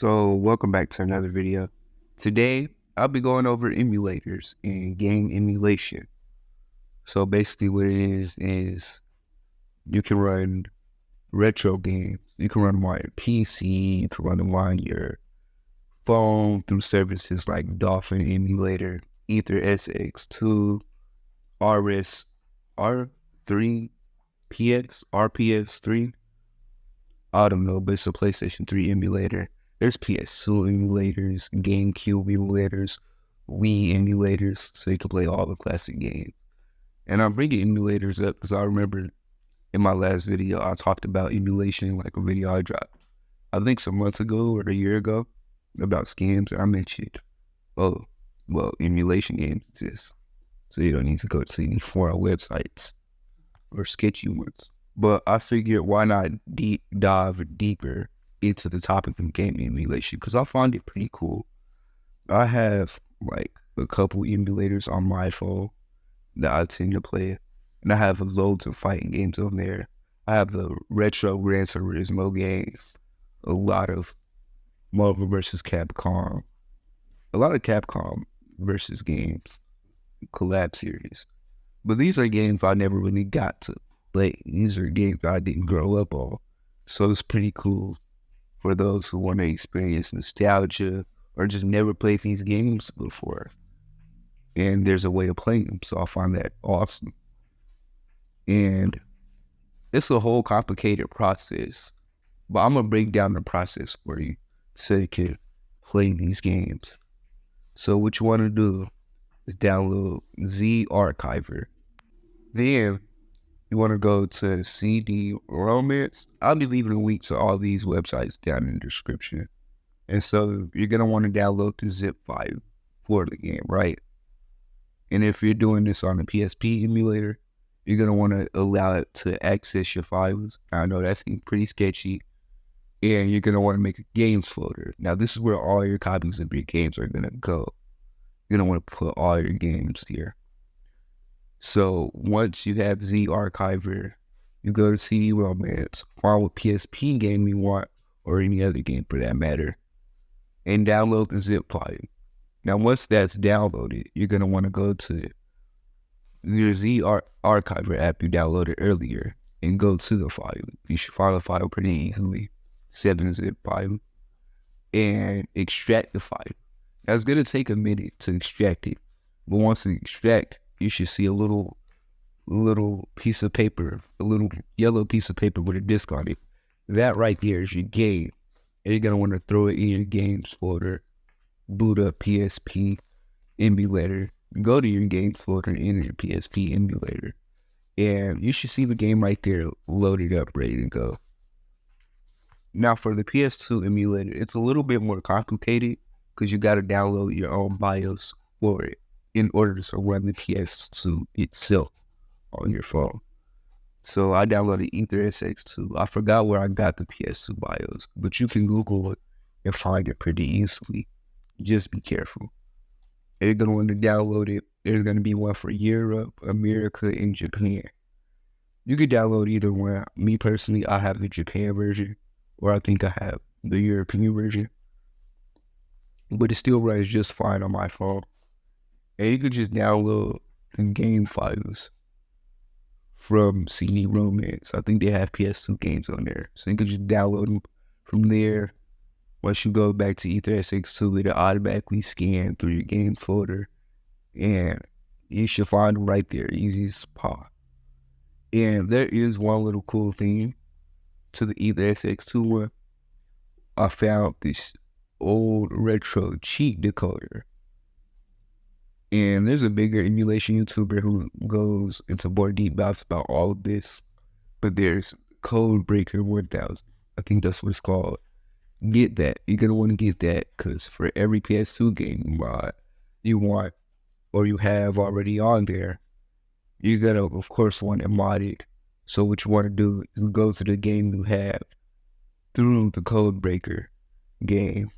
So, welcome back to another video. Today, I'll be going over emulators and game emulation. So, basically, what it is you can run retro games. You can run them on your PC, you can run them on your phone through services like Dolphin Emulator, Ether SX2, RS R3, RPS3. I don't know, but it's a PlayStation 3 emulator. There's PS2 emulators, GameCube emulators, Wii emulators, so you can play all the classic games. And I'm bringing emulators up because I remember in my last video, I talked about emulation, like a video I dropped, I think some months ago or a year ago, about scams. And I mentioned, emulation games exist. So you don't need to go to any foreign websites or sketchy ones. But I figured why not dive deeper into the topic of game emulation, because I find it pretty cool. I have like a couple emulators on my phone that I tend to play, and I have loads of fighting games on there. I have the retro Gran Turismo games, a lot of Marvel vs. Capcom, a lot of Capcom versus games, collab series. But these are games I never really got to play. These are games I didn't grow up on. So it's pretty cool for those who want to experience nostalgia or just never played these games before. And there's a way to play them. So I find that awesome. And it's a whole complicated process. But I'm going to break down the process for you so you can play these games. So what you want to do is download Z Archiver. Then you want to go to CD Romance. I'll be leaving a link to all these websites down in the description. And so you're going to want to download the zip file for the game, right? And if you're doing this on a PSP emulator, you're going to want to allow it to access your files. I know that seems pretty sketchy. And you're going to want to make a games folder. Now, this is where all your copies of your games are going to go. You're going to want to put all your games here. So once you have Z Archiver, you go to CD Romance, find what PSP game you want, or any other game for that matter, and download the zip file. Now once that's downloaded, you're going to want to go to your Z Archiver app you downloaded earlier and go to the file. You should find the file pretty easily, set in the zip file, and extract the file. Now it's going to take a minute to extract it, but once you extract, you should see a little piece of paper, a little yellow piece of paper with a disc on it. That right there is your game. And you're going to want to throw it in your games folder, boot up PSP emulator, go to your games folder in your PSP emulator, and you should see the game right there loaded up, ready to go. Now for the PS2 emulator, it's a little bit more complicated because you got to download your own BIOS for it in order to run the PS2 itself on your phone. So I downloaded Ether SX2. I forgot where I got the PS2 BIOS, but you can Google it and find it pretty easily. Just be careful. And you're going to want to download it. There's going to be one for Europe, America, and Japan. You can download either one. Me personally, I have the Japan version, or I think I have the European version. But it still runs just fine on my phone. And you could just download the game files from CD Romance. I think they have PS2 games on there. So you could just download them from there. Once you go back to Ether SX2, it'll automatically scan through your game folder. And you should find them right there, easy as pop. And there is one little cool thing to the Ether SX2 one. I found this old retro cheat decoder. And there's a bigger emulation YouTuber who goes into more deep dives about all of this. But there's Codebreaker 1000. I think that's what it's called. Get that. You're going to want to get that because for every PS2 game you want or you have already on there, you're going to, of course, want it modded. So what you want to do is go to the game you have through the Codebreaker game.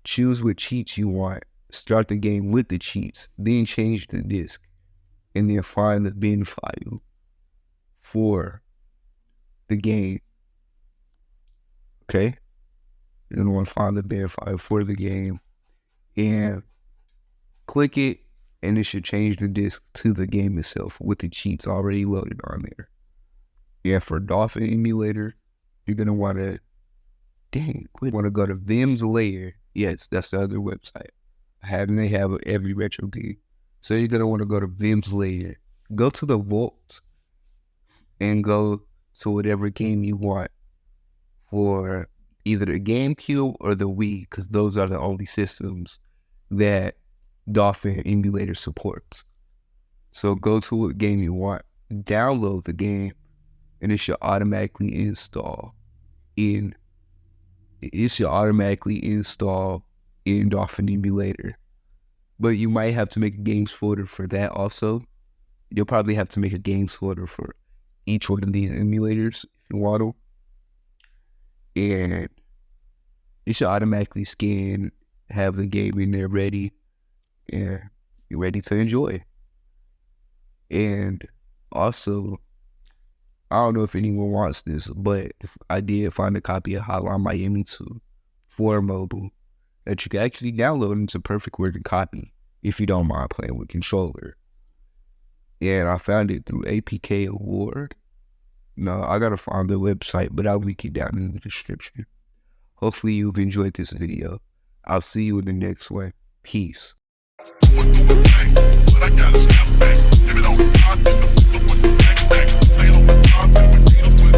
Choose what cheats you want. Start the game with the cheats, then change the disk, and then find the bin file for the game. Okay? You're gonna want to find the bin file for the game and click it, and it should change the disk to the game itself with the cheats already loaded on there. Yeah, for Dolphin emulator, you're gonna want to go to Vim's Lair. Yes, that's the other website. They have every retro game. So you're gonna want to go to Vim's Lair. Go to the vault and go to whatever game you want for either the GameCube or the Wii, because those are the only systems that Dolphin emulator supports. So go to what game you want, download the game, and it should automatically install in Dolphin emulator. But you might have to make a games folder for that also. You'll probably have to make a games folder for each one of these emulators if you want to. And it should automatically scan, have the game in there ready, and you're ready to enjoy. And also, I don't know if anyone wants this, but I did find a copy of Hotline Miami 2 for mobile that you can actually download, and it's a perfect working copy if you don't mind playing with controller. And I found it through APK Award. No, I gotta find the website, but I'll link it down in the description. Hopefully you've enjoyed this video. I'll see you in the next one. Peace. But I gotta step back. Give it all the time.